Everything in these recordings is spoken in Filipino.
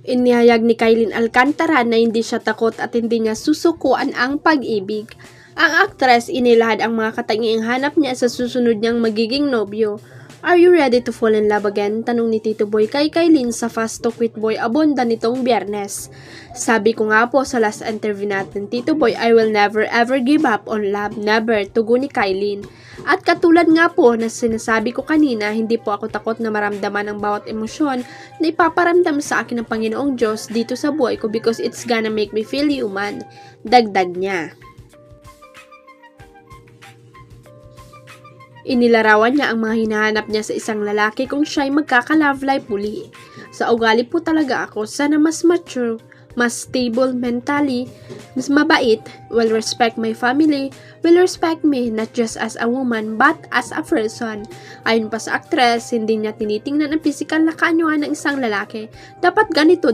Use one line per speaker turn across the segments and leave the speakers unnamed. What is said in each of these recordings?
Inihayag ni Kailin Alcantara na hindi siya takot at hindi niya susukuan ang pag-ibig. Ang aktres inilahad ang mga katangiang hanap niya sa susunod niyang magiging nobyo. Are you ready to fall in love again? Tanong ni Tito Boy kay Kailin sa Fast to Quit Boy Abonda nitong Biyernes. Sabi ko nga po sa last interview natin, Tito Boy, I will never ever give up on love. Never, tugon ni Kailin. At katulad nga po na sinasabi ko kanina, hindi po ako takot na maramdaman ang bawat emosyon na ipaparamdam sa akin ng Panginoong Diyos dito sa buhay ko because it's gonna make me feel human. Dagdag niya. Inilarawan niya ang mga hinahanap niya sa isang lalaki kung siya'y magkaka-love life muli. Sa ugali po talaga ako, sana mas mature, mas stable mentally, mas mabait, will respect my family, will respect me not just as a woman but as a person. Ayon pa sa aktres, hindi niya tinitingnan ang pisikal na kaanyuan ng isang lalaki. Dapat ganito,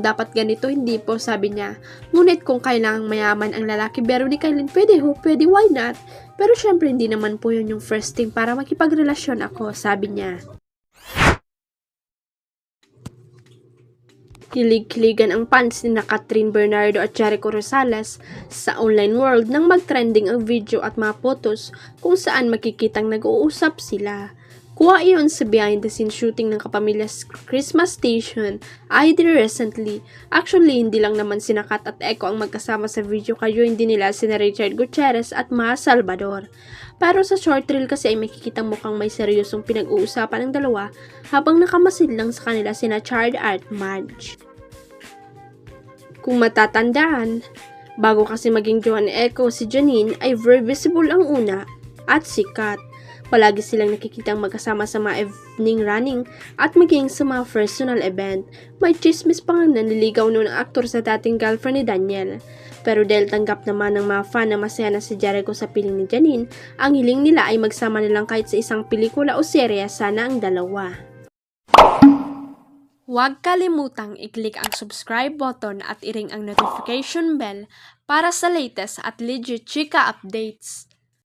hindi po, sabi niya. Ngunit kung kailangang mayaman ang lalaki, pero ni Kailin, pwede, why not? Pero syempre hindi naman po yun yung first thing para makipagrelasyon ako, sabi niya. Kilig-kiligan ang fans ni Catherine Bernardo at Jericho Rosales sa online world nang mag-trending ang video at mga photos kung saan makikitang nag-uusap sila. Kuha iyon sa behind-the-scenes shooting ng kapamilyas Christmas Station ID recently. Actually, hindi lang naman sina Kat at Echo ang magkasama sa video kayo hindi nila sina Richard Gutierrez at Ma Salvador. Pero sa short reel kasi ay makikitang mukhang may seryosong pinag-uusapan ng dalawa habang nakamasid lang sa kanila sina Chard at Madge. Kung matatandaan, bago kasi maging jowa ni Echo, si Janine ay very visible ang una at si Kat. Palagi silang nakikitang magkasama sa mga evening running at maging sa mga personal event. May chismis pa nga nanliligaw noon ang aktor sa dating girlfriend ni Daniel. Pero dahil tanggap naman ng mga fan na masaya na si Jericho sa piling ni Janine, ang hiling nila ay magsama nilang kahit sa isang pelikula o serye sana ang dalawa. Huwag kalimutang i-click ang subscribe button at i-ring ang notification bell para sa latest at legit chika updates.